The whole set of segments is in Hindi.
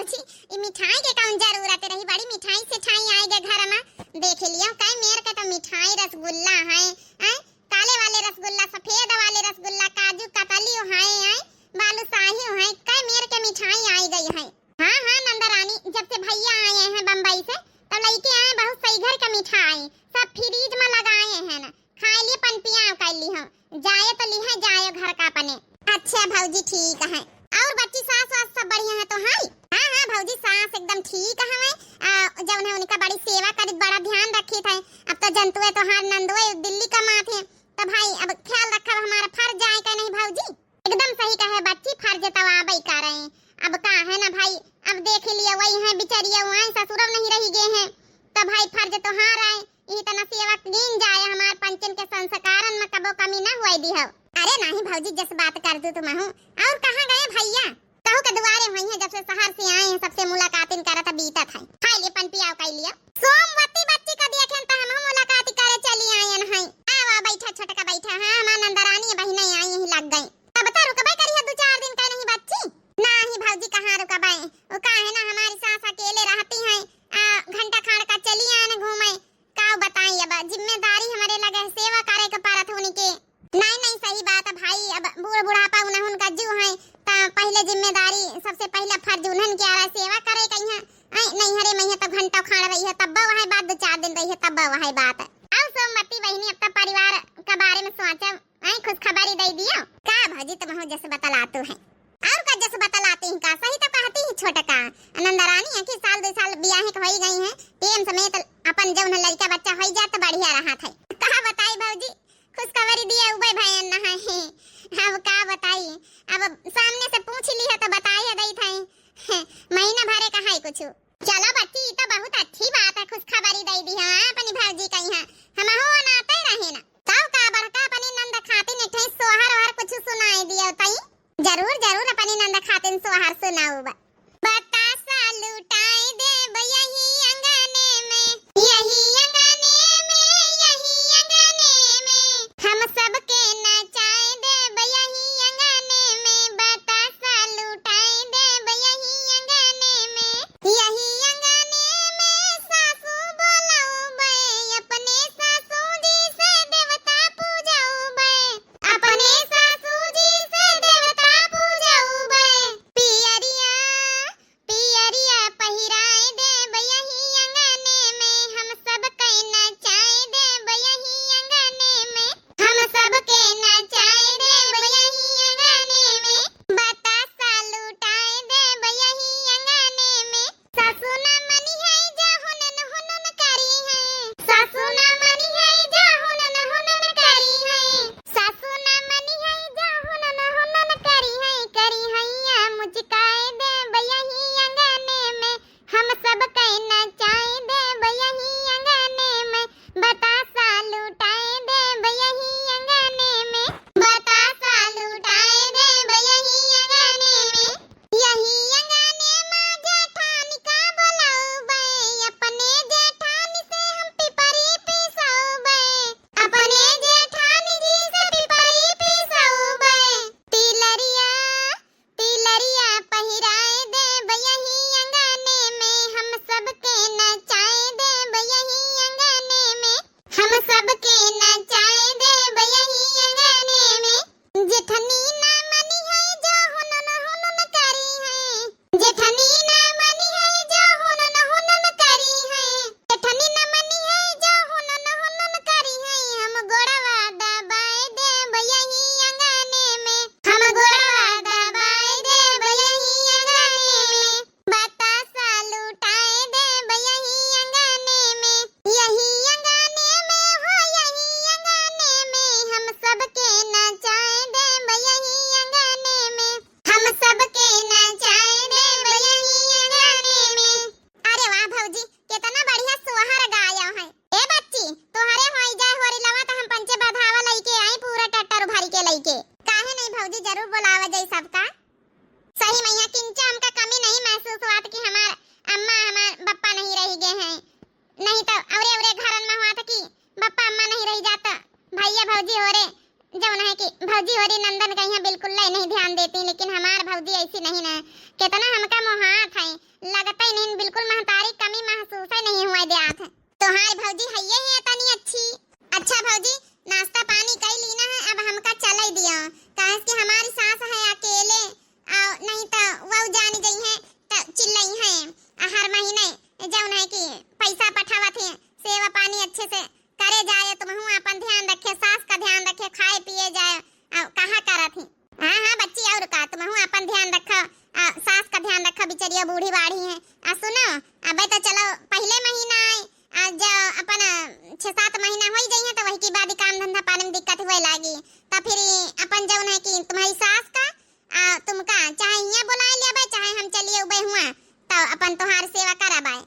भौजी ई मिठाई के कौन जरूरत रही, बड़ी मिठाई से ठाई आएगा घर में। देख लियो काय मेरे का तो मिठाई रसगुल्ला है, काले वाले रसगुल्ला, सफेद वाले रसगुल्ला, काजू कतली है, बालूशाही है, काय मेरे के मिठाई आई गई है। हाँ हाँ नंदा रानी, जब से भैया आए हैं बम्बई से तब लेके आए बहुत सही घर का मिठाई, सब फ्रिज में लगाए हैं ना, खाए लिए पनपिया कर ली हम, जाए तो ली है जाए घर का अपने। अच्छा भौजी ठीक है, और बच्ची सास वास सब बढ़िया है तो हाई? हाँ हाँ भौजी सास एकदम ठीक है, जब उन्हें उनका बड़ी सेवा करी, बड़ा ध्यान रखी थे। अब तो जंतुए तो हार नंदुए दिल्ली का माँ थे, तो भाई अब ख्याल रखा हमारा फर्ज आए का नहीं भौजी? एकदम सही कहे बच्ची, फर्ज तो आबई कर रहे हैं। अब का है ना भाई, अब देख लिया वही है बिचारिया वहाँ ससुरव नहीं रही गए हैं, तो भाई फर्ज तो हार आए, यही तना सेवा गिन जाए हमार पंचन के संस्कारन में कबो कमी ना हुई दी हो। अरे नहीं भौजी जस बात कर दू तुम हूँ। और कहाँ गए भैया? कहू के दुआरे हुई है, जब से शहर से आए हैं सबसे मुलाकातिन करत बीतत है। खाई लिए पन पियाओ कर लिया, सोमवती बच्ची का देखें तो हम मुलाकात करे चली आयन है। आवा बैठा छोटका बैठा, हाँ हमार नंदरानी बहिने आई यही लग गई। तब तो रुकबे करिए 2-4 दिन का नहीं बच्ची? नहीं भौजी कहाँ रुकबे, वो का है ना हमारी सास अकेले रहती हैं, घंटा खाड़ का चली आने घूमे, का बताई अब जिम्मेदारी हमारे लगे सेवा करे के परत होने के। नहीं नहीं सही बात है भाई, अब बूढ़ बुढ़ापा उन्हन का जीव है, ता पहले जिम्मेदारी सबसे पहला फर्ज उन्हन के आ सेवा करे कहीं नहीं हरे महीने तो घंटा खाड़ रही है, तब वही बात 2-4 दिन रही है, तब वही बात है। और सोमवती बहनी अब तो परिवार के बारे में सोचा खुश खबरी दे दियो का भौजी, तुम हो जैसे बतलातू है और का जैसे बतलाती हैं का, सही तो कहती है छोटका नंदरानी है कि साल 2 साल ब्याह के होई गई हैं, टेम समेत अपन जब न लड़का बच्चा होई जात तो बढ़िया रहा था। कहा बताई भौजी खुश खबरी दिए उबे भैन ना है, अब का बताई, अब सामने से पूछ ली है तो बताई दई थे, महीना भरे का है कुछ। चलो बच्ची तो बहुत अच्छी बात है, खुश खबरी दे दी है अपनी भौजी कहीं है, हम हो नाते रहे ना तब का बड़का अपनी नंद खातिन एक सोहर और कुछ सुनाई दियो तई। जरूर जरूर अपनी नंद खातिन सोहर सुनाऊ। बतासा लुटाई दे यही अंगने में, यही अंगने में, यही अंगने में, हम सबके नचाए दे यही अंगने में, बतासा लुटाई दे यही अंगने में, यही अंगने में सासू बोलाऊ बे, अपने सासू जी से देवता पूजाऊ बे, अपने सासू जी से देवता पूजाऊ बे, पियरिया पियरिया पहिराए दे यही अंगने में, हम सब के नचाए दे यही अंगने में, हम सब के नचाए दे यही अंगने में, बतासा लुटाए दे यही अंगने में, सासू ना मनी है जा हुनन हुनन करी है, सासू ना मनी है जा हुनन हुनन करी है, सासू ना मनी है जा हुनन हुनन करी है मुझकाए दे यही अंगने में, हम सब के नचाए दे यही अंगने में, बतासा लुटाए दे यही अंगने में, बतासा लुटाए दे यही अंगने में, यही अंगने में जेठानी का बोलाऊ बे, अपने जेठानी से हम पिपरी पिसाऊ बे, अपने जेठानी जी से पिपरी पिसाऊ बे, तिलरिया तिलरिया पहिराए दे यही अंगने में, हम सबके नचाए दे यही अंगने में, हम सबके नचाए दे यही अंगने में, जेठनी ना मनी है जो हुनन हुनन करी है, जेठनी ना मनी है जो हुनन हुनन करी है, जेठनी ना मनी है जो हुनन हुनन करी है, हम गोड़वा दबाए दे यही अंगने में, हम गोड़वा दबाए दे यही अंगने में, बतासा लुटाए दे यही अंगने में, यही अंगने में हो यही अंगने में, हम सबके नचाए दे यही अंगने में, हम सबके नचाए दे यही अंगने में। अरे वाह भौजी कितना बढ़िया सोहर गाया है। ए बच्ची तोहरे होई जाए होरी लवा तो हम पंचे बधावा लइके आई पूरा टट्टर भरी के लइके। काहे नहीं भौजी जरूर बुलावा जाई सबका। सही में यहाँ किंचा हमका कमी नहीं महसूस हुआ कि हमार अम्मा हमार बप्पा नहीं रह गए हैं, नहीं तो औरे औरे घरन में हुआ था कि बप्पा अम्मा नहीं रह जाता, भैया भौजी हो रे जौन है कि भौजी हो रे नंदन कहीं बिल्कुल नहीं ध्यान देती, लेकिन हमार भौजी ऐसी नहीं ना, कितना हमका मोहात है लगता ही नहीं, बिल्कुल महतारी कमी महसूस ही नहीं हुआ देत है। तोहार भौजी हइये है तनी अच्छी। अच्छा भौजी, नाश्ता पानी कई लीना है, अब हमका चले दियो, काहे कि हमारी सास है अकेले, नहीं तो वो जानी गई है तो चिल्लाई है हर महीने जौन है कि पैसा पठावत है, सेवा पानी अच्छे से करे जाए, तुमहू अपन ध्यान रखे, सास का ध्यान रखे, खाए पिए जाए, कहा करत है। हाँ हाँ बच्ची, और का तुमहू अपन ध्यान रखा, सास का ध्यान रखा, बिचरिया बूढ़ी बाढ़ी है। सुनो, अबे तो चलो पहले महीना आए, जब अपन 6-7 महीना हो जाइए तो वही की बाद काम धंधा पाने में दिक्कत हुए लागी, तो फिर अपन जौन है कि तुम्हारी सास का तुमका चाहे यहाँ बुला लेबे, चाहे हम चलिए उबे हुआ तो अपन तोहार सेवा कराबाए।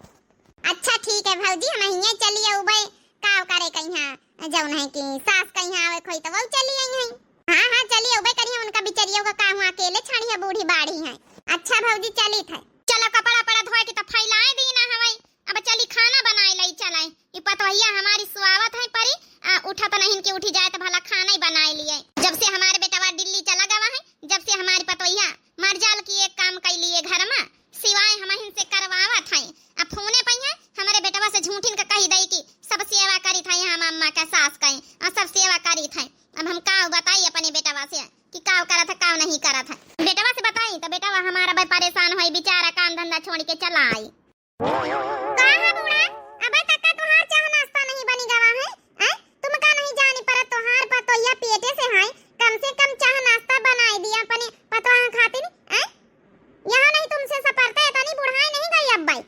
अच्छा ठीक है भौजी, हम यहाँ चलिए उबे का करे कहीं जौन है कि सास कहीं आवे खोई तो वो चलिए यहीं। हाँ हाँ चलिए उबे करिए, उनका बिचरियों का काम अकेले छाड़िए, बूढ़ी बाढ़ी है। अच्छा भौजी चली थे, चलो कपड़ा पड़ा धोए के तो फैलाए दी ना हवाई, अब चली खाना बनाए लई चलाए। ये पतवहिया हमारी सुआवत है परी, उठा तो नहीं कि उठी जाए तो भला खाना ही बनाए लिए। जब से हमारे बेटावा दिल्ली चला गवा है, जब से हमारी पतवहिया मरजाल की एक काम कई लिए घर में, सिवाय हम से करवावत है। अब फोने पे है हमारे बेटावा से झूठिन का कही दई कि सब सेवा करी था, हम अम्मा का सास का और सब सेवा करी था। अब हम का बताई अपने बेटावा से कि का करा था का नहीं करा था, बेटावा से बताई तो बेटावा हमारा भाई परेशान होई, बेचारा काम धंधा छोड़ के चला आई। कहां बूढ़ा, अबे तक का तोहार चाह नाश्ता नहीं बनी गवा है? तुम का नहीं जानी पर तोहार पतोहिया पेटे से है, कम से कम चाह नाश्ता बनाई दिया अपने पतोहा खातिर। यहाँ नहीं तुमसे सपरता है, तनी बुढ़ाई नहीं गई अब भाई।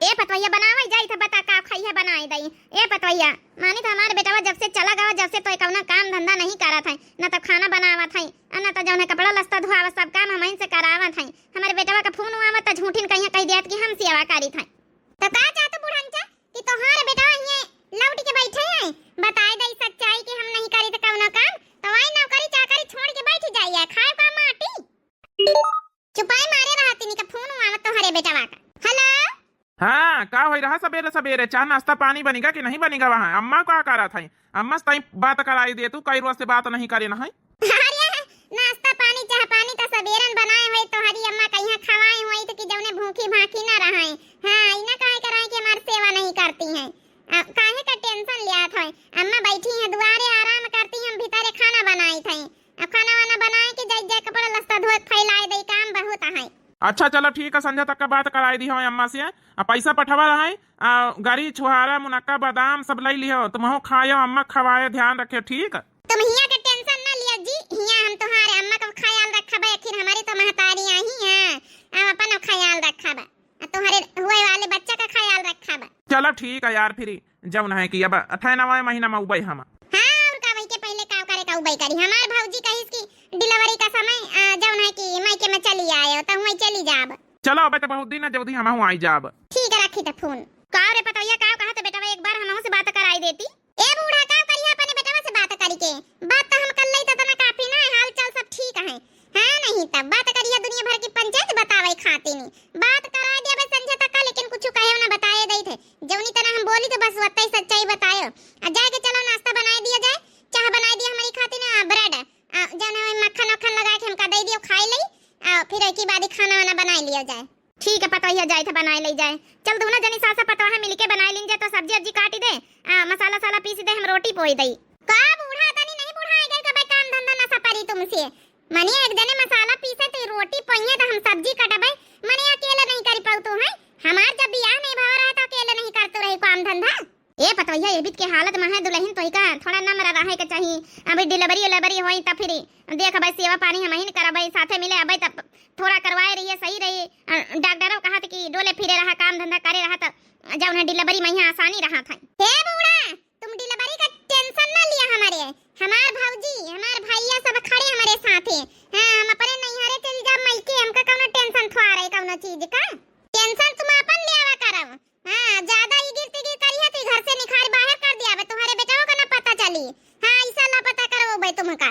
ए पतोहिया बनावे जाई था, बता का खइया बनाई दई। ए पतोहिया मानी था हमारे बेटावा जब से चला गवा, जब से तो कौना काम धंधा नहीं करा था, न तो खाना बनावा था, न तो जौन कपड़ा लस्ता धोवा, सब काम हम से करावा था। हमारे बेटावा का फोन हुआ तो झूठिन कहीं कह दिया कि हम सेवा करी था। तो का चाहत बुढ़ंचा कि तोहार बेटावा ये लौट के बैठे हैं, बताए दई सच्चाई कि हम नहीं करी तो कौना काम, तो आई नौकरी चाकरी छोड़ के बैठ जाइए, खाए का माटी। चुपाई मारे रहती नहीं का फोन हुआ तोहरे बेटावा का। हेलो हाँ, का हो रहा सवेरे सवेरे? चाह नाश्ता पानी बनेगा कि नहीं बनेगा? वहाँ अम्मा का करा था, अम्मा से बात कराई दे, तू कई रोज से बात नहीं करे ना है। नाश्ता पानी चाह पानी तो सबेरन बनाए हुए तोहरी अम्मा कहीं खवाए हुए तो कि जौने भूखी भाखी ना रहे। हां इना काहे कराए कि हमार सेवा नहीं करती हैं, काहे का टेंशन लिया था। अम्मा बैठी हैं दुआरे आराम करती हैं, हम भीतरे खाना बनाई थे, अब खाना वाना बनाए के जाई जाए कपड़ा लस्ता धोए फैलाए दे, काम बहुत है। अच्छा चलो ठीक है, संध्या तक का बात कराई दी हो अम्मा से, पैसा पठवा रहा है, गाड़ी छुहारा मुनक्का बादाम सब लै लियो, तुम खाओ, अम्मा खवाए, ध्यान रखे ठीक। तुम हिया के टेंशन ना लियो जी, हिया हम तुम्हारे अम्मा का ख्याल रखबे, फिर हमारी तो महतारी आई हैं, हम अपन ख्याल रखबे, तुम्हारे हुए वाले बच्चा का ख्याल रखबे। चलो ठीक है यार, फिर जौन है कि अब 98 महीना में उबई हम। हां और का भाई के पहले का करे का उबई करी, हमार भौजी कहिस कि डिलीवरी का समय जौन है कि मायके में चली आयो तो हम चली जाब। चलो अब तो बहुत दिन है जल्दी हम आई जाब। ठीक है रखी तो फोन। का रे पतोहिया का कहा तो बेटा एक बार हमहु से बात कराई देती। ए बूढ़ा का करिया अपने बेटवा से बात करी के, बात तो हम कर लई त तना काफी ना, हाल चाल सब ठीक है। हां नहीं तब बात करिया, दुनिया भर की पंचायत बतावे खाती नहीं, बात करा दिया बस संजय तक, लेकिन कुछ कहे ना बताए दई थे, जौनी तना हम बोली तो बस वत्ता ही सच्चाई बतायो। जाए के चलो नाश्ता बनाए दिया जाए, चाह बनाई दी हमारी खाती ना, ब्रेड जौन है मक्खन वक्खन लगा के हमका दे दियो, खाई लई, फिर एक ही बाद खाना वाना बनाए लिया जाए। ठीक है पतोहिया जाए था बनाए ले जाए, चल दोनों जनी सासा पतोहा मिलके बनाए लेंगे, तो सब्जी अब्जी काटी दे, मसाला साला पीस दे, हम रोटी पोई दई। का बूढ़ा तनी नहीं बुढ़ाए गए कबे काम धंधा ना सपरी तुमसे, मने एक जने मसाला पीसे तो रोटी पोइए तो हम सब्जी कटबे, मने अकेले नहीं करी पाऊ तो है, हमार जब बियाह नहीं भवा रहा तो अकेले नहीं करते रही काम धंधा। ए पतोहिया ये बीत के हालत में है दुल्हन तो का थोड़ा नम्र रहे के चाहिए, अभी डिलीवरी होई त फिर देख भाई सेवा पानी हम ही करबे, साथे मिले अबे तब थोड़ा करवाए रहिए, सही रही। डॉक्टरों कहा था कि डोले फिरे रहा, काम धंधा करे रहा तो जब उन्हें डिलीवरी में यहाँ आसानी रहा था। हे बूढ़ा तुम डिलीवरी का टेंशन ना लिया, हमार भौजी हमार भैया सब खड़े हमारे साथे। हां हम अपने नैहरे चल जा मायके, हमका कोनो टेंशन थोआ रही कोनो चीज का टेंशन तुम अपन लेवा करब। हां ज्यादा ही गिरती करिए तो घर से निखार बाहर कर दिया, तुम्हारे बेटाओ का ना पता चली। हां ऐसा ला पता करो भाई तुमका।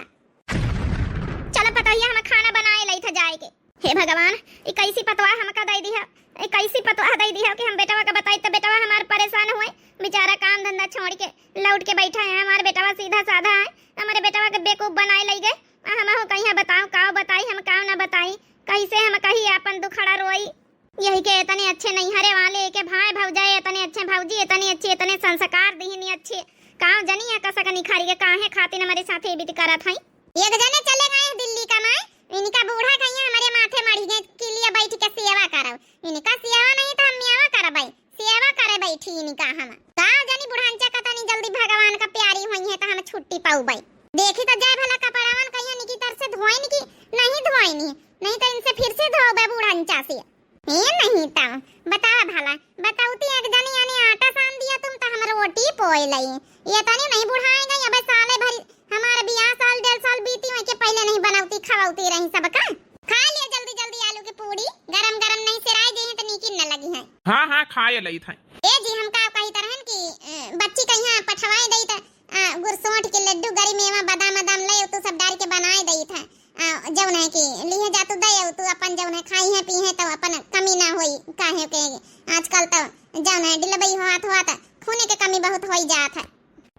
चलो पतोहिया हम खाना बनाए लई था जाए के। हे भगवान ई कैसी पतवा हमका दे दी है, ई कैसी पतवा दे दी है कि हम बेटावा का बताई तो बेटावा हमार परेशान हुए, बेचारा काम धंधा छोड़ के लौट के बैठा है। हमारे बेटावा सीधा साधा है, हमारे बेटावा के बेवकूफ बनाए लई गए, हम हो कहीं बताओ का बताई हम का ना बताई, कैसे हम कहीं अपन दुखड़ा रोई। यही के इतने अच्छे नैहरे वाले के भाई भौजाई इतने अच्छे भौजी इतने अच्छे इतने संस्कार दीनी अच्छे काव जनी है कसक निखारी के काहे खातिर हमारे साथे बीत करत हई। एक जने चले गए दिल्ली कमाए, इनका बूढ़ा कहिया हमारे माथे मड़ी गए के लिए बैठ के सेवा करब, इनका सेवा नहीं तो हम मेवा करबै, सेवा करे बैठी इनका हम काव जनी बुढ़ांचा कतनी जल्दी भगवान का प्यारी होई है तो हम छुट्टी पाऊबै। देखी तो जाय भला कपड़ावन कहिया निकी तर से धोइन की नहीं धोइनी, नहीं तो इनसे फिर से धोबे बुढ़ांचा से। ये नहीं ता बतावा भला बताउती एक जनी यानी आटा सान दिया तुम तो हम रोटी पोई लई, ये तनी नहीं बुढ़ाए गई अब साले भरी हमारे 20 साल 1.5 साल बीती हुई के पहले नहीं बनाउती खवाउती रही सब का। खा लिया जल्दी जल्दी आलू की पूरी गरम गरम नहीं सिराई दे तो नीकी न लगी है। हाँ हाँ खाए लई था। ए जी हम का कही तरहन की बच्ची कहिया पठवाए दई त गुरसोंठ के लड्डू गरी मेवा बादाम बादाम ले तो सब डाल के बनाए दई था जौन है कि लिए जा तू दे तू अपन जौन है खाई है पी है तो अपन कमी ना होई काहे के आजकल तो जौन है डिलबई होत खूने के कमी बहुत होई जात है।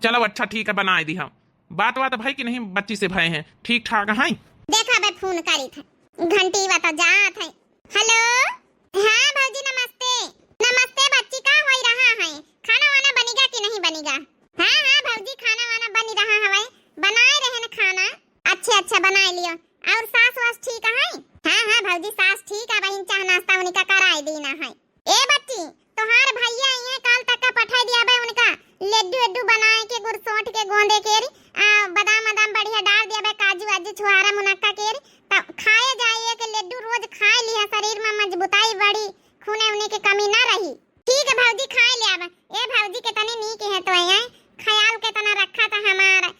चलो अच्छा ठीक है बनाए दी हम बात भाई कि नहीं बच्ची से भय हैं ठीक ठाक है। देखा बे फोन करी था घंटी बता जात है। हेलो हाँ भौजी नमस्ते नमस्ते बच्ची का होई रहा है खाना वाना बनेगा कि नहीं बनेगा। हाँ हाँ भौजी खाना वाना बन रहा है बनाए रहे न खाना अच्छा बना लियो और सास वास ठीक है। हाँ हाँ भौजी सास ठीक है बहन चाह नाश्ता उनका कराई देना है। ए बच्ची तोहार भैया ये काल तक का पठा दिया बे उनका लड्डू अड्डू बनाए के गुरसोंठ के गोंदे के बादाम बादाम बढ़िया डाल दिया बे काजू आजू छुहारा मुनक्का के तब खाए जाइए के लड्डू रोज खाए लिया शरीर में मजबूताई बढ़ी खूने उने के कमी ना रही। ठीक है भौजी खाए लिया बे। ए भौजी के तने नी के है तो है ख्याल के तना रखा था हमारा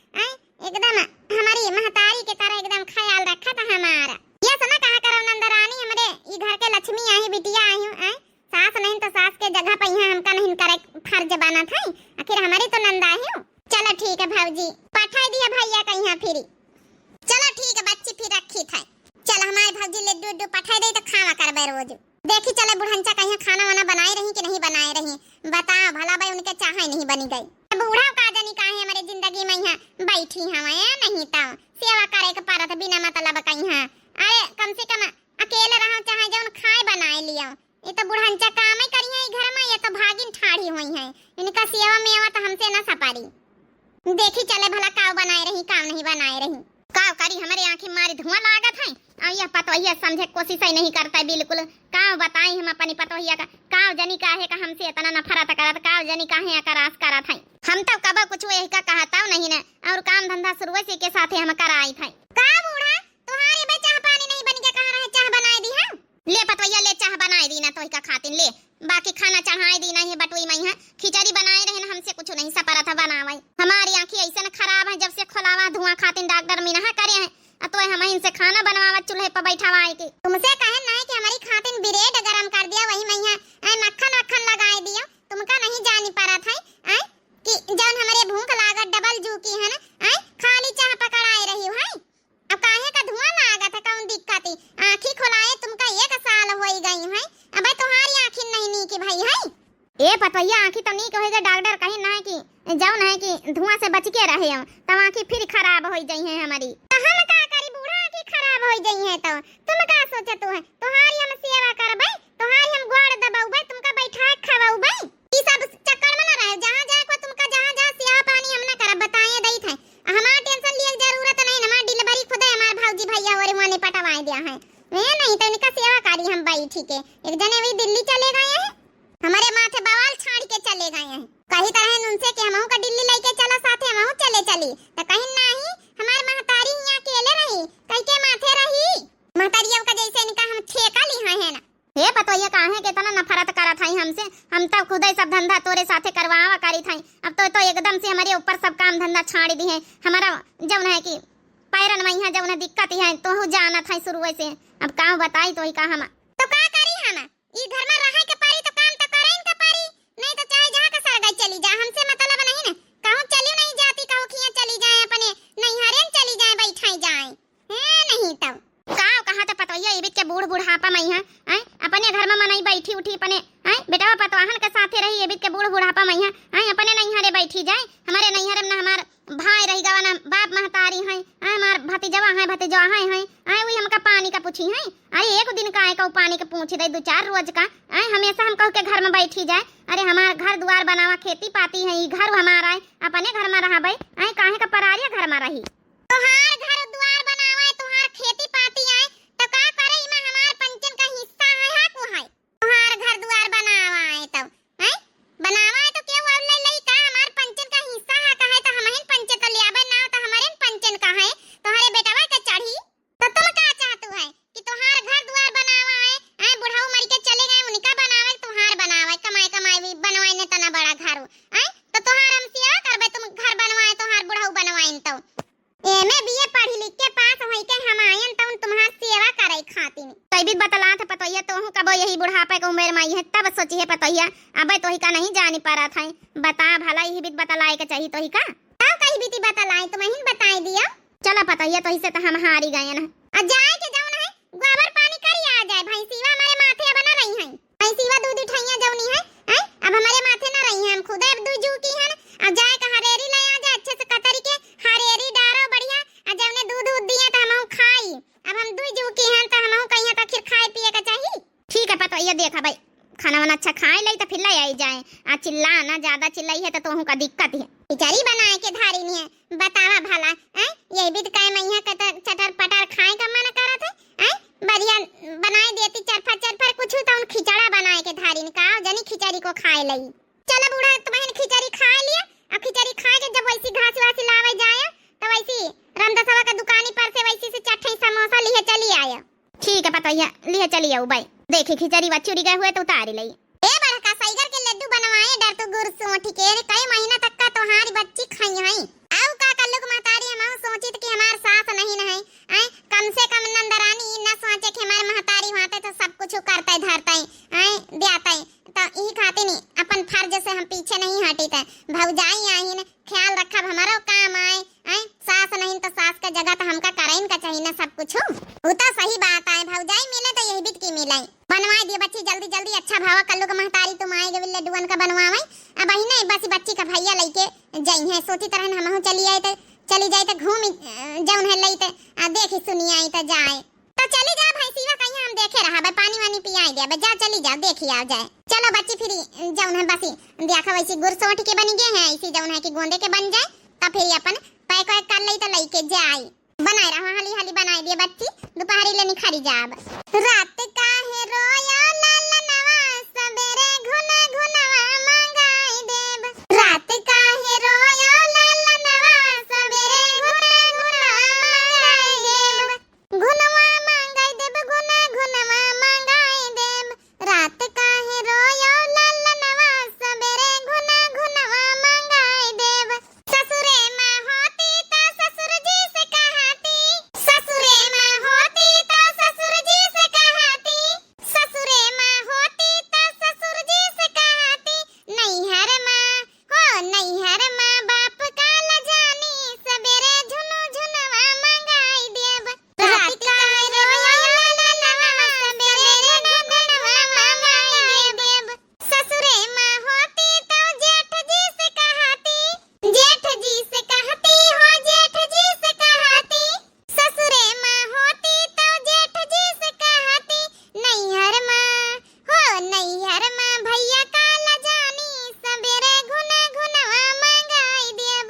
एकदम हमारी महतारी के तरह एकदम ख्याल रखा था हमारा। ये सुना कहा करो नंदरानी हमरे ई घर के लक्ष्मी आई बिटिया आई सास नहीं तो सास के जगह पे यहाँ हमका नहीं करे फर्ज बना था आखिर हमारी तो नंदा है। चलो ठीक है भौजी पठाई दिया भैया का यहाँ फिर। चलो ठीक है बच्ची फिर रखी था। चल हमारे भौजी लड्डू उड्डू पठाई दे तो खावा करबे रोज। देखी चले बुढ़ंचा का यहाँ खाना वाना बनाए रही कि नहीं बनाए रही बताओ भला भाई उनके चाहे नहीं बनी गई। बूढ़ा का जानी काहे हमारे जिंदगी में यहाँ बैठी हवा नहीं तो सेवा करे के पारत बिना मतलब का यहाँ अरे कम से कम अकेले रहो चाहे जौन खाए बनाए लियो। ये तो बुढ़ंचा काम ही करी है घर में ये तो भागिन ठाड़ी हुई है इनका सेवा मेवा तो हमसे ना सपारी। देखी चले भला काव बनाए रही काव नहीं बनाए रही काव करी हमारे आंखें मारी धुआं लागत है और यह पतोहिया समझे कोशिश ही नहीं करता बिल्कुल। काव बताई हम अपनी पतोहिया का काव जनी काहे का हमसे इतना नफरत करत काव जनी काहे करास करत है हम तो कब कुछ यही का कहता नहीं ना और काम धंधा शुरू से के साथे हम कराई था। का बूढ़ा तुम्हारे बे चाह पानी नहीं बन के कह रहे चाह बनाए दी है ले पतोहिया ले चाह बनाए दी ना तो का खातिन ले बाकी खाना चढ़ाई दी नहीं बटुई में है खिचड़ी बनाए रहे ना हमसे कुछ नहीं सपरा था बनावे हमारी आंखें ऐसे खराब है जब से खोलावा धुआं खातिन डॉक्टर मिना करे है तो हम इनसे खाना बनवावा चूल्हे पर बैठावा के तुमसे कहे ना कि हमारी खातिन ब्रेड गरम कर दिया वही मैं मक्खन वक्खन लगाए दिया तुमका नहीं जानी पड़ा था कि जौन हमारे भूख लागत डबल जू की है ना खाली चाह पकड़ाए रही है अब काहे का धुआं लागत है कौन दिक्कत है आंखी खोलाए तुमका 1 साल होई गई है अब तुम्हारी आंखी नहीं नी की भाई है ए पतोहिया आंखी तो नी होई डॉक्टर कहीं ना है कि जौन है कि धुआं से बच के रहे तब आंखी फिर खराब हो जाई है हमारी तो हम का करी बूढ़ा आंखी खराब हो जाई है तो तुम का सोचत है तुम्हारी हम सेवा करबै तुम्हारी हम गोड़ दबाउबै तुमका बैठा खवाउबै ई सब चक्कर में ना रहे जहां जाए को तुमका जहां सेवा पानी हम ना करब बताए दई थे हमार टेंशन लिए जरूरत नहीं हमार डिलीवरी खुद हमार भौजी भैया और मोने पटवाए दिया है मैं नहीं तो इनका सेवा करी हम भाई ठीक है। एक जने वही दिल्ली चले गए हैं हमारे माथे बवाल छाड़ के चले गए हैं कहीं तरह उनसे कि हमहू का दिल्ली लेके चला साथे हमहू चली तो कहीं नहीं हमार महतारी यहाँ अकेले रही कहीं के माथे रही महतारियों का जैसे इनका हम ठेका लिया है ना हे पतोहिया काहे के तना नफरत करत है हमसे हम तो खुद ही सब धंधा तोरे साथे करवावा करी थई अब तो एकदम से हमारे ऊपर सब काम धंधा छाड़ दी है हमारा जौन है कि पैरन में यहाँ जौन दिक्कत है तो जाना था शुरू से अब का बताई तो ही का हम तो का करी हम ई घर में रहे के पारी तो काम तो करे इनका पारी नहीं तो चाहे जहां का सरगाई चली जा हमसे मतलब नहीं ना कहूं चली नहीं जाती कहूं खिया चली जाए अपने नैहरेन चली जाए बैठाई जाए है नहीं तब काव कहा तो पतोहिया इबित के बूढ़ बुढ़ापा में है अपने घर में मनई बैठी उठी अपने बेटा पतवाहन के साथे रही इबित के बूढ़ बुढ़ापा में है अपने नैहरे बैठी जाए हमारे नैहरे में हमार भाई रही गवाना बाप महतारी हैं हमार भतीजवा हैं भतीजवा हैं वही हमका पानी का पूछी हैं। अरे एक दिन का आए का पानी का पूछ दे 2-4 रोज का हमेशा हम कह के घर में बैठी जाए। अरे हमार घर द्वार बनावा खेती पाती है ई घर हमारा है अपने घर में रहा भाई काहे का परारिया घर में रही। तोहार घर द्वार बनावा है तोहार खेती पाती है तो का करे इमा हमार पंचन का हिस्सा है हा को है। तोहार घर द्वार बनावा है तब बनावा है तो क्यों और लई का हमार पंचन का हिस्सा है कहे तो हमहन पंचन तो लियाबे ना तो हमारे पंचन का है तोहरे बेटावा के चढ़ी। तो तुम का चाहतू है कि तोहार घर द्वार बनावा है बुढ़ाऊ मर के चले गए उनका बनावे तोहार बनावे कमाई भी बनवाए ने तना बड़ा घर तो तोहार हम सेवा करबे तुम घर बनवाए तोहार बुढ़ाऊ बनवाइन तो एमे बीए पढ़ी लिख के पास होई के हम आयन तो तुम्हार सेवा करे खातिर कई भी बतला था पतैया तो हूं कबो यही बुढ़ापे के उम्र में है तब सोची है पतैया अबे तोही का नहीं जानी पारा था बता भला यही बीत बतलाए के चाहिए तोही का तब कहीं बीती बतलाए तो महीन बताई दिया। चलो पतैया तोही से तो हम हारी गए ना अब जाए के जाऊन है गोबर पानी करी आ जाए भैंसीवा हमारे माथे बना रही हैं भैंसीवा दूध उठाइया जौनी है अब हमारे माथे ना रही हैं हम खुद अब दूजू की हैं अब जाए का हरेरी ले आ जाए अच्छे से कतरी के हरेरी डारो बढ़िया अब जब ने दूध दिए तो हम खाई अब हम दूजू की हैं तो हम कहीं तक फिर खाए पिए का चाहिए। ठीक है पतैया देखा भाई खाना वाना अच्छा खाए ले तो फिर ले आई जाए आ चिल्ला ना ज्यादा चिल्लाई है तो तोहू का दिक्कत है खिचड़ी बनाए के धारी नहीं है बतावा भला यही भी काय मैया का चटर पटर खाए का मन करत है बढ़िया बनाए देती चरफर कुछ तो खिचड़ा बनाए के धारी ने का जनी खिचड़ी को खाए लई। चलो बूढ़ा तुम्हें खिचड़ी खा लिया अब खिचड़ी खाए के जब वैसी घास वास लावे जाए तो वैसी रामदासवा का दुकानी पर से वैसी से चटनी समोसा लिए चली आया। ठीक है पतैया लिए चली आओ भाई देखी खिचड़ी बच्चोरी गए हुए तो उतार लई ए बड़का साइगर के लड्डू बनवाए डर तो गुड़ सोठी के कई महीना तक का तोहारी बच्ची खाई है आउ का कल्लुक महतारी हम सोचित कि हमार सास नहीं है कम से कम नंदरानी न सोचे कि हमारे महतारी होते तो सब कुछ करते धरते देते तो यही खाते नहीं अपन फर्ज से हम पीछे नहीं हटी थे भौजाई आई न ख्याल रखब हमारो काम आए सास नहीं तो सास का जगह तो हमका कराइन का चाहिए ना सब कुछ वो तो सही बात है भौजाई मिले तो यही बीत की मिले बनवाए दिए बच्ची जल्दी जल्दी अच्छा भावा कल्लू का महतारी तुम आए गए लड्डून का बनवावे अब ही नहीं बस बच्ची का भैया लेके जाई है सोची तरह हम चली आए तो चली जाए तो घूम जौन है लई तो देखी सुनी आई तो जाए तो चली जा भैंसीवा कहीं हम देखे रहा भाई पानी वानी पियाई दे जा चली जाओ देखी आ जाए। चलो बच्ची फिर जौन है बसी देखा वैसी गुड़ सोठ के बन गए हैं इसी जौन है कि गोंदे के बन जाए तो फिर अपन पैक वैक कर लई तो लई के जाए बनाए रहा हाली हाली बनाई दिए बच्ची दोपहरी ले निखरी जाब रात का है रोया लाला नवा सबेरे घुना घुनवा मंगाई देब रात का है रोया लाला नवा सबेरे घुना घुनवा मंगाई देब घुनवा मंगाई देब घुना घुनवा मंगाई देब रात का है रोया लाला नवा सबेरे घुना घुनवा मंगाई देब ससुरे मां होती ता ससुर जी से कहती ससुरे मां होती ता ससुर जी से कहती ससुरे मां होती ता ससुर जी से कहती नैहर मां हो नैहर मां बाप का लजानी सबेरे झुनु झुनवा मंगाई देब रात का रोया लाला नवा सबेरे घुनवा मंगाई देब ससुरे मां होती तो जेठ जी से कहती जेठ जी से कहती हो जेठ जी से कहती ससुरे मां होती तो जेठ जी से कहती नैहर मां हो नैहर मां भैया का लजानी सबेरे घुना घुनवा मंगाई देब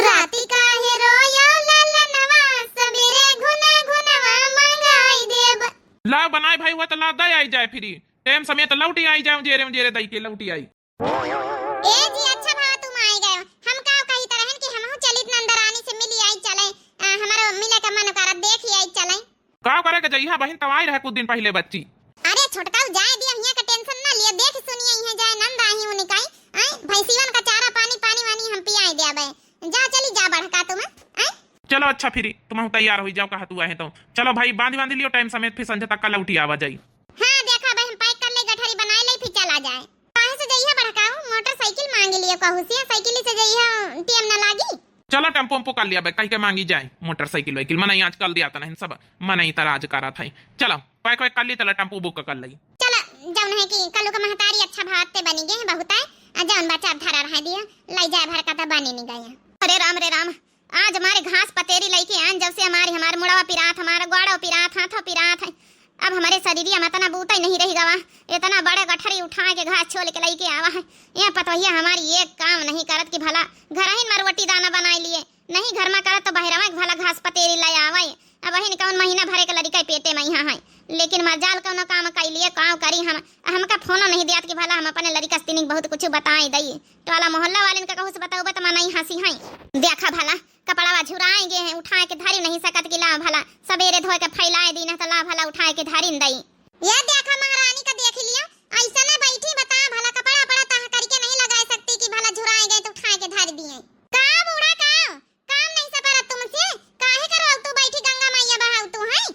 राती का है रोया लाला नवा सबेरे घुना घुनवा मंगाई देब। ला बनाए भाई हुआ तो ला दे आई जाए फिर टाइम समय तो लौटी आई जाऊं जेरे दई के लौटी आई ए जी अच्छा भाव तुम आए गए हम का कही तरह कि हम चलित नंदरानी से मिली आई चले हमारो मिले का मन करत देखी आई चले का करे के जइहा बहन तब आई रहे कुछ दिन पहले बच्ची अरे छोटका जाए दिया हिया का टेंशन ना लिए देख सुनिए हिया जाए नंद आई हूं निकाई भैंसीवन का चारा पानी वानी हम पियाई देबे जा चली जा बढ़का तुम चलो अच्छा फिर तुम तैयार हो जाओ कहा तू आए तो चलो भाई बांध लियो टाइम समेत फिर संजय तक का लौटी आवा जाई। हां देखा भाई हम पैक कर ले गठरी बनाए ले फिर चला जाए काहे से जइहा बढ़काऊ मोटरसाइकिल मांग लियो कहू से साइकिल से जइहा टीएम ना लागी चलो टेम्पो कर लिया कहीं के मांगी जाए मोटरसाइकिल वाइकिल मना आजकल दिया था नहीं सब मना ही तराज करा था चलो पैक वैक कर ली चलो टेम्पो बुक कर ली चलो जौन है कि कल्लू का महतारी अच्छा भात ते बनी गए बहुत है जौन बच्चा धरा रह दिया लाई जाए भर का तो बनी नहीं गया। अरे राम रे राम। आज हमारे घास पतेरी लेके आन, जब से हमारे मुड़वा पिरात, हमारा ग्वाड़ा पिरात, हाथों पिरात है। अब हमारे शरीरिया में इतना बूता ही नहीं रही गवा। इतना बड़े गठरी उठा के घास छोल के लेके आवा है। यह पतोहिया हमारी एक काम नहीं करत कि भला घर ही में रोटी दाना बनाए लिए, नहीं घर में करत तो बहरवा भला घास पतेरी ले आवे। अब वही कौन महीना भरे के लड़का पेटे में यहाँ है, लेकिन मजाल कौनो काम कैलिए काम करी हमका फोनो नहीं दियात कि भला हम अपने लड़का स्तिनिक बहुत कुछ बताए दई। टोला मोहल्ला वाले का कहूँ से बताओ बत नहीं हंसी है। देखा भला कपड़ा झुराएंगे हैं, उठा के धरी नहीं सकत कि ला भला सवेरे धोए के फैलाए दी, तो ला भला उठा के धरी दई। ये देखा महारानी का देख लिया, ऐसा ना बैठी बता भला कपड़ा पड़ा ता करके नहीं लगा सकती कि भला झुराएंगे तो उठा के धर दिए। का बूढ़ा का काम नहीं सपरा तुमसे, काहे करो तू बैठी गंगा मैया बहाव तू है।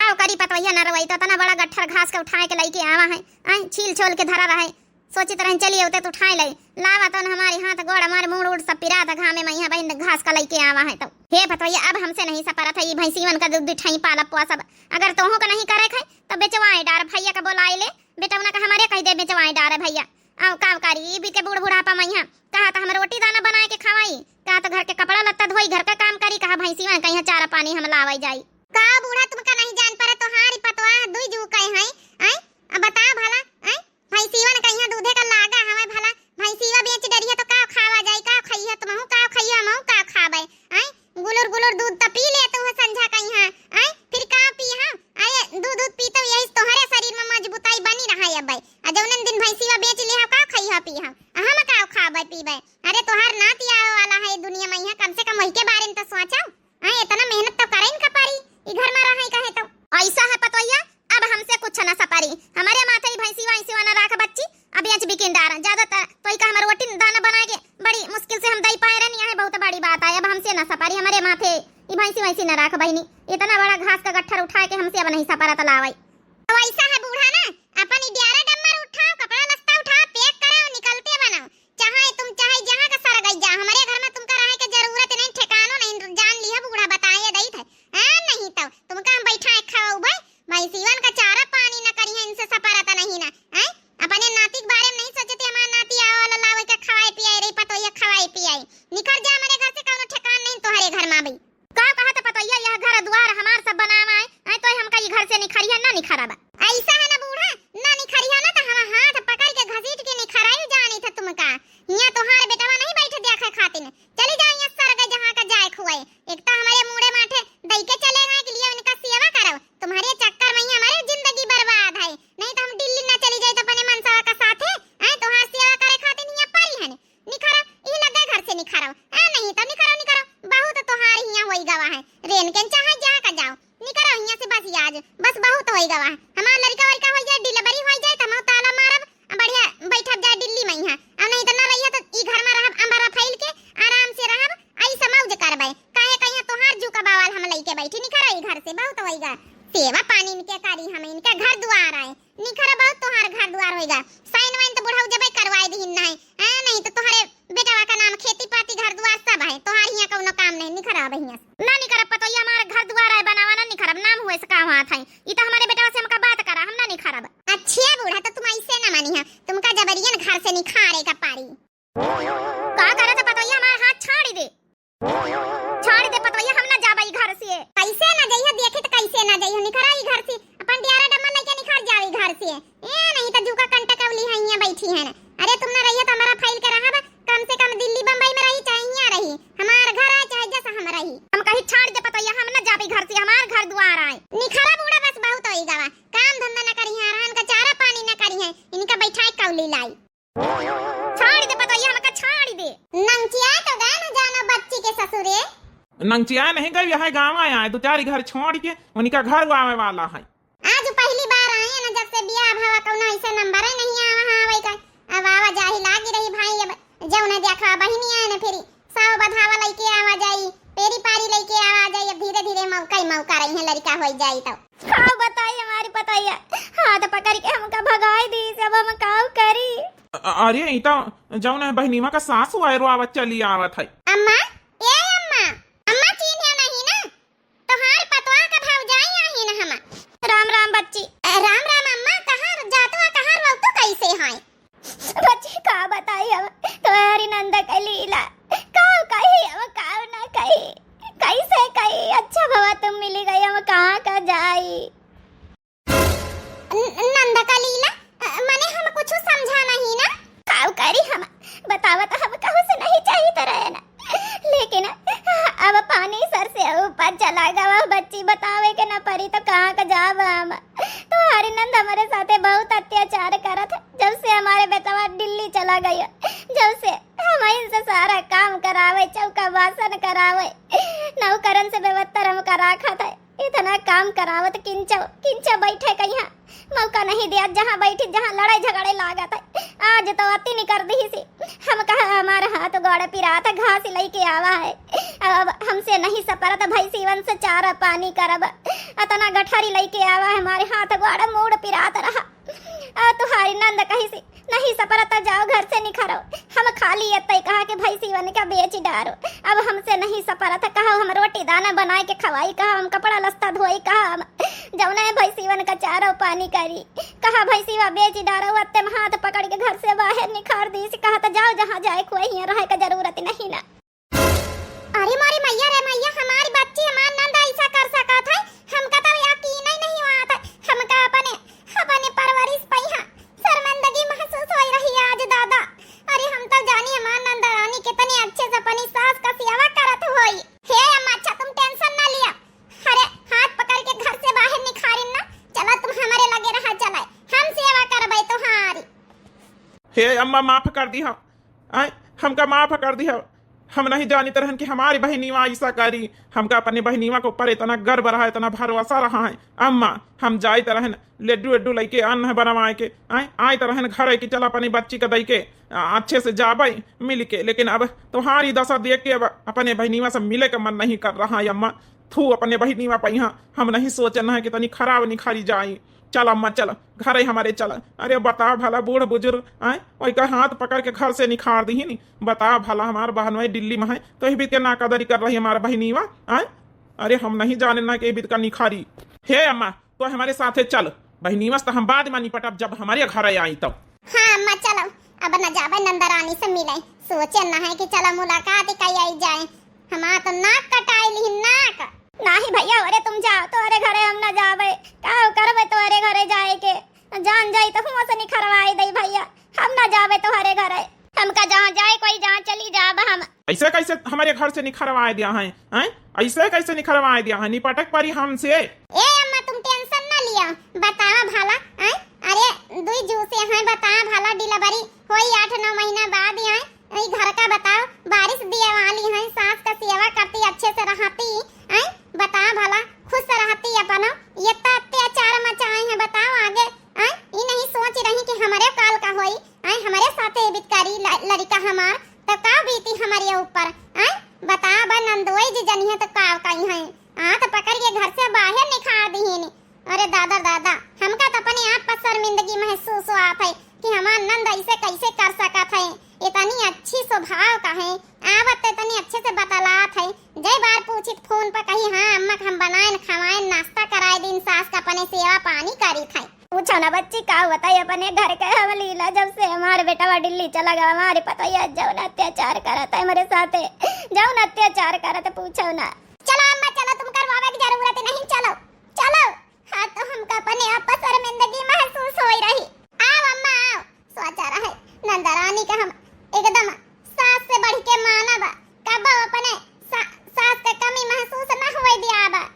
आओ करी पतवैया न रवई तो तना बड़ा गट्ठर घास के उठाए के लेके आवा है। आई छील छोल के धरा रहे, सोची तरह चलिए उते तो उठाए ले लावा तो हमारे हाथ गोड़ हमारे मुंह उड़ सब पिरा था घामे में यहाँ बहन घास का लेके आवा है। तो हे पतवैया अब हमसे नहीं सपरा था, ये भैंसीवन का दूध बिठाई पाला पुआ सब। अगर तोहों का नहीं करे खाए तो बेचवाए डार भैया का बोलाए ले, बेटा उना का हमारे कह दे बेचवाए डार भैया। आओ काम करी भी के बूढ़ बुढ़ापा मैया कहा था हम रोटी दाना बनाए के खवाई, कहा तो घर के कपड़ा लत्ता धोई घर का काम करी, कहा भैंसीवन कहीं चारा पानी हम लावाई जाई। का बूढ़ा तुमका नहीं जान पर तो हारी पतवा दुई जू कहे हैं। आई अब बता भला आई भैंसीवन कहिया दूधे का लागा हमें भला भैंसीवा बेच डरिया तो का खावा जाई, का खइया तुमहु का खइया हमहु का खाबे। आई गुलुर गुलुर दूध त पी ले तू संझा कहिया। आई फिर का पीहा आए दूध दूध पीतो यही तोहरे शरीर में मजबूताई बनी रहा है। अब आ जौनन दिन भैंसीवा बेच ले का खइया पीहा हम का खाबे पीबे। अरे तोहार नाती आवे वाला है दुनिया में, यहाँ कम से कम वही के बारे में तो सोचो। आई इतना मेहनत तो करे इनका पारी ई घर में रहे कहे तो ऐसा है पतोहिया। अब हमसे कुछ न सपारी, हमारे माथे ही भैंसीवा ना राख बच्ची अब यहाँ बिकिंदार ज्यादातर तो ही का हमारे रोटी दाना बनाए के बड़ी मुश्किल से हम दही पाए रहे नहीं है, बहुत बड़ी बात है। अब हमसे न सपारी, हमारे माथे ये भैंसी न राख बहनी, इतना बड़ा घास का गट्ठर उठा के हमसे अब नहीं सपारा तलावाई। तो ऐसा है बूढ़ा ना अपन ग्यारह डम्बर उठाओ, कपड़ा लस्ता उठाओ, पैक कराओ, निकलते बनाओ, चाहे तुम चाहे जहाँ का सर गई जा। हमारे घर में तुमका रहे के जरूरत नहीं, ठिकानो नहीं, जान लिया बूढ़ा बताए दई थे नहीं तो तुमका हम बैठा खाओ भाई भैंसीवन का चारा पानी न करी है, इनसे सपारा नहीं ना। हैं अपने नाती के बारे में नहीं सोचते, हमारा नाती आवाला लावे के खवाए पियाए रही पतोहिया खवाए पियाए। निखर जा हमारे घर से कोनो ठिकान नहीं तोहरे घर में भी का कहा तो पतोहिया यह घर द्वार हमार सब बनावा है तो हमका ये घर से निखरिया ना निखराबा। ऐसा है ना बूढ़ा ना निखरिया ना तो हम हाथ पकड़ के घसीट के निखराई जानी था तुमका। यहाँ तोहार बेटवा नहीं बैठे देखे खातिर, चली जाओ यहाँ सर गए जहाँ का जाए खुआए। एक तो हमारे मुड़े माथे दई के चले गए के लिए उनका सेवा करो, तुम्हारे चक्कर में ही हमारी जिंदगी बर्बाद है। नहीं तो हम दिल्ली ना चली जाए तो अपने मनसा का साथ है तोहार सेवा करे खातिर यहाँ पारी है निखरा ई लगे घर से निखरो नहीं तो निखरो बहुत तोहार यहाँ होई गवा है। रेन के चाहे जहाँ का जाओ निखरो यहाँ से बस आज बस बहुत होई गवा है। हमारा लड़का वड़का हो जाए डिलीवरी हो जाए तो हम ताला मारब बढ़िया बैठब जाए दिल्ली में यहाँ, नहीं तो ना रहिया तो ई घर में रहब अंबारा फैल के आराम से रहब ऐसा मौज करबे। काहे कहिया तोहार जू का बावल हम लेके बैठी निखरा ई घर से बहुत होईगा सेवा पानी इनके करी हम इनका घर द्वार आए निखरा बहुत तोहार घर द्वार होईगा। साइन वाइन तो बुढ़ाऊ जब करवाए दी नहीं नहीं तो तोहरे बेटवा का नाम खेती पाती घर द्वार सब है, तोहार यहाँ कोनो काम नहीं निखरा भैया ना निखरा पतोहिया हमारा घर द्वार है बनावा ना निखरा नाम हुए से का हुआ था ई तो हमारे बेटवा से हमका बात करा हम ना निखरा। अच्छा बूढ़ा तो तुम ऐसे ना मानी है, तुमका जबरियन घर से निखारे का पारी का करे तो पतोहिया हमारा हाथ छाड़ी दे पतोहिया हम ना जाबई घर से। कैसे ना जइयो देखे तो कैसे ना जइयो निखरा ई घर से अपन डियारा डम्मा लेके निखर जावे घर से नहीं तो जूका कंटक अवली है यहाँ बैठी है ना। अरे तुम ना रहियो तो हमारा फाइल के रहब कम से कम दिल्ली बम्बई में रही चाहे यहाँ रही हमार घर आए चाहे जैसा हम रही हम कहीं छाड़ दे पतोहिया हम ना जाबई घर से हमार घर द्वार आए निखरा बूढ़ा बस बहुत होई गवा काम धंधा ना करी है रहन का चारा पानी ना करी है इनका बैठाए कौली लाई छाड़ दे पतोहिया हमका छाड़ दे। नंचिया तो गए ना जानो बच्ची के ससुरे नंचिया नहीं गई है गाँव आया है, दो चार घर छोड़ के उनका घर आवे वाला है। आज पहली बार आए हैं ना जब से बियाह भावा कौनो ऐसा नंबर ही नहीं आवा आवे का अब आवा जाही लागी रही भाई। अब जौना देखा बहिनी आए ना फिर साव बधावा लेके आवा जाई पेरी पारी लेके आवा जाई। अब धीरे धीरे मौका रही है लड़का हो जाई तो खाओ बताई हमारी पतैया हाथ पकड़ के हमका भगाई दी सब हम काम करी। अरे ई तो जौन बहनीमा का सासू आए रोआवत चली आवत है। अम्मा ए अम्मा अम्मा चिन्ह नहीं ना तोहार पतवा का भाव जाई आही ना हम। राम राम बच्ची राम राम अम्मा कहां जातो कहां रहतो कैसे है बच्ची का बताई हम तुम्हारी नंदा का लीला का कही हम का हमारे साथे बहुत अत्याचार करत है। जब से हमारे बेटवा दिल्ली चला गया, जब से हम इनसे सारा काम करावे, चौका बासन करावे, नौकरन से बेवत्तर हम करा खाता है। इतना काम करावत किंचो बैठे कहीं मौका नहीं दिया, जहाँ बैठी जहाँ लड़ाई झगड़े लागत है। आज तो अति नहीं कर दी सी। हम कहा हमारा हाथ गोड़ पिरा था, घास लेके आवा है, अब हमसे नहीं सपरत भैंसीवन से चारा पानी करब, अतना गठारी लेके आवा है, हमारे हाथ गोड़ मूड पिरात रहा। तुम्हारी नंद कही सी नहीं सपरत, जाओ घर से निखरो। हम खाली इतना कहा कि भैंसीवन का बेच डारो, अब हमसे नहीं सपरत। कहा हम रोटी दाना बनाए के खवाई, कहा हम कपड़ा लस्ता धोई, कहा हम जौना भैंसीवन का चारा पानी करी, कहा भैंसीवा बेच डारो। अत्ते हाथ पकड़ के घर से बाहर निखार दी, कहा तो जाओ जहाँ जाए, कोई यहाँ रहे का जरूरत नहीं ना। अरे मारी मैया रे मैया, हमारी बच्ची हमार नंद ऐसा कर सकत है, हमका तो यकीन ही नहीं हुआ था। हमका अपने परवरिश पहिया शर्मिंदगी महसूस हो रही है आज दादा। अरे हम तो जानी हमार नंद रानी कितनी अच्छे से अपनी सास का सेवा करत होई। हे अम्मा, अच्छा तुम टेंशन ना लिया। अरे हाथ पकड़ के घर से बाहर निखारिन ना, चला तुम हमारे लगे रहा, चला हम सेवा करबै तुम्हारी। हे अम्मा माफ कर दी हो, हमका माफ कर दी हो। हम नहीं जानी तरहन कि हमारी बहनीवा ऐसा करी। हमका अपने बहनीवा के ऊपर इतना गर्व रहा, इतना भरोसा रहा है। अम्मा हम जाए तरहन लड्डू अड्डू लेके अन्न बनवाए के आए तरहन घर है कि चल अपनी बच्ची का दई के अच्छे से जाबे मिल के। लेकिन अब तुम्हारी दशा देख के अब अपने बहनीवा से मिले का मन नहीं कर रहा है। अम्मा थू अपने बहनीवा पहिया, हम नहीं सोचना है कि तनी खराब निखारी जाए। चल अम्मा चल घर है हमारे, चल। अरे बताओ भला बूढ़ बुजुर्ग वही का हाथ पकड़ के घर से निखार दी नहीं। बताओ भला हमारे बहन वही दिल्ली में है तो ये बीत के नाकादरी कर रही हमारा बहनीवा। अरे हम नहीं जाने ना कि बीत का निखारी। हे अम्मा तो हमारे साथ चल, बहनीवा तो हम बाद में निपटब जब हमारे घर आई तब। हाँ अम्मा चलो, अब न जाबे नंदरानी से मिले, सोचे न है कि चला मुलाकात कई जाए। हमारा तो नाक कटाई ली नाक। नहीं भैया, अरे तुम जाओ तो अरे घरे हम ना जावे, का करबे तो अरे घरे जाए के जान जाई तो हम से निखरवाई दई भैया। हम ना जावे तो अरे घरे, हमका जहाँ जाए कोई जहाँ चली जाब। हम ऐसे कैसे हमारे घर से निखरवाए दिया है? ऐसे कैसे निखरवाए दिया है? निपटक परी हमसे। ए अम्मा तुम टेंशन ना लिया, बतावा भला अरे दुई जू से है, बतावा भला डिलीवरी होई 8-9 महीना बाद है। घर का बताओ, बारिश दिया वाली है, सास का सेवा करती, अच्छे से रहती बता भला, खुश रहती अपन। ये तो अत्याचार मचाए हैं, बताओ आगे ये नहीं सोच रही कि हमारे काल का होई हमारे साथे बितकारी लड़का हमार तो का बीती हमारे ऊपर बता बा नंदोई जी जनी है तो का कहीं है तो पकड़ के घर से बाहर निकाल दी है। अरे दादा दादा, हमका तो अपने आप पर शर्मिंदगी महसूस हुआ था कि हमार नंद ऐसे कैसे कर सकत है। इतनी अच्छी स्वभाव का है, आवत इतनी अच्छे से बतलात है। जय बार पूछित फोन पर कही हाँ अम्मा हम बनाए खवाए नाश्ता कराए दिन सास का अपने सेवा पानी करी था। पूछो ना बच्ची का होता है अपने घर के हम लीला। जब से हमारे बेटा दिल्ली चला गया, हमारे पता ही जाओ ना अत्याचार करता है मेरे साथ, जाओ ना अत्याचार करता, पूछो ना। चलो अम्मा चलो, तुम करवावे की जरूरत नहीं, चलो चलो। हाँ तो हमका अपने आप पर शर्मिंदगी महसूस हो रही। आओ अम्मा आओ, सोचा रहा नंदरानी का हम एकदम सास से बढ़ के मानब, कब अपने सास का कमी महसूस न हुए दिया बा।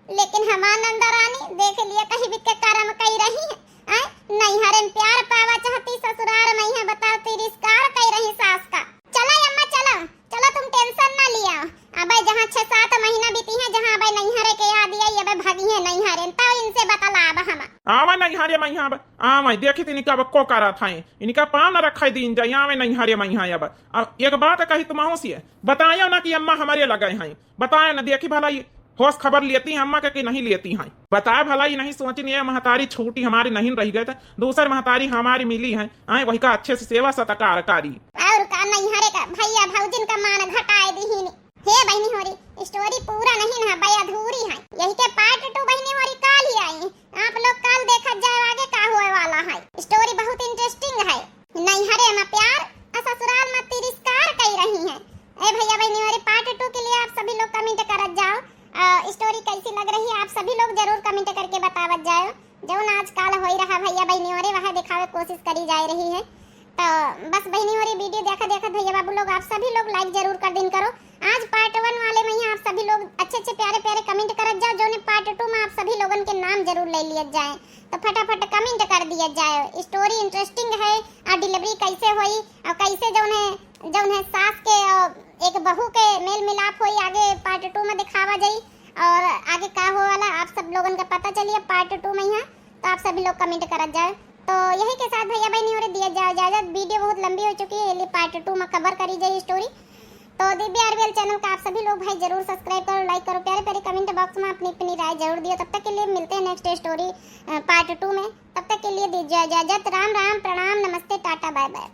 लेकिन हमार नंदरानी देख लिया कहीं भी के कर्म कई रही है नहीं हरन प्यार पावा चाहती, ससुराल में है बताओ तिरस्कार कई रही सास का। चलो अम्मा चलो चलो, तुम टेंशन ना लिया। अब जहाँ 6-7 महीना बीती है, जहाँ अब नहीं हरे के याद आई अब भागी है नहीं हरे, तो इनसे बतलाब हम आवे नहीं हरे मैया आवे देखी थी इनका को करा था, इनका पान रखा दिन जाए आवे नहीं हरे मैया। अब एक बात कही तुम से बताया ना कि अम्मा हमारे लगे हैं, बताया ना देखी भला होश खबर लेती हैं अम्मा के कि नहीं लेती हैं। बताया भला ये नहीं सोचनी है महतारी छोटी हमारी नहीं रह गए थे, दूसर महतारी हमारी मिली है वही का अच्छे से सेवा सत्कार कारी। और का नहीं हरे का भैया भौजिन का मान घटाए दी हे बहनी होरी। स्टोरी पूरा नहीं ना भाई, अधूरी है। यही के पार्ट 2 बहनी होरी काल ही आई, आप लोग काल देखा जाए आगे का होए वाला है। स्टोरी बहुत इंटरेस्टिंग है। नहीं हरे में प्यार और ससुराल में तिरस्कार कई रही है। ए भैया बहनी होरी पार्ट 2 के लिए आप सभी लोग कमेंट करत जाओ। स्टोरी कैसी लग रही है आप सभी लोग जरूर कमेंट करके बतावत जाओ। जो आज काल होई रहा भैया बहनी होरी वहाँ दिखावे कोशिश करी जा रही है। तो बस बहनी हो रही वीडियो देखा देखा भैया बाबू लोग आप सभी लोग लाइक जरूर कर दिन करो। आज पार्ट 1 वाले में ही आप सभी लोग अच्छे अच्छे प्यारे प्यारे कमेंट करत जाओ, जो ने पार्ट 2 में आप सभी लोगन के नाम जरूर ले लिए जाए। तो फटाफट कमेंट कर दिया जाए। स्टोरी इंटरेस्टिंग है और डिलीवरी कैसे हुई और कैसे जौन है सास के और एक बहू के मेल मिलाप हुई आगे पार्ट 2 में दिखावा जाई और आगे का हो वाला आप सब लोगन का पता चलिए पार्ट 2 में ही है। तो आप सभी लोग कमेंट करत जाए। तो यही के साथ भैया बहनी और दिया जाओ इजाजत। वीडियो बहुत लंबी हो चुकी है, इसलिए पार्ट 2 में कवर करी जाए स्टोरी। तो दिव्या आरबीएल चैनल का आप सभी लोग भाई जरूर सब्सक्राइब करो, लाइक करो, प्यारे प्यारे कमेंट बॉक्स में अपनी अपनी राय जरूर दियो। तब तक के लिए मिलते हैं नेक्स्ट स्टोरी पार्ट 2 में। तब तक के लिए दीजिए इजाजत। राम राम, प्रणाम, नमस्ते, टाटा, बाय बाय।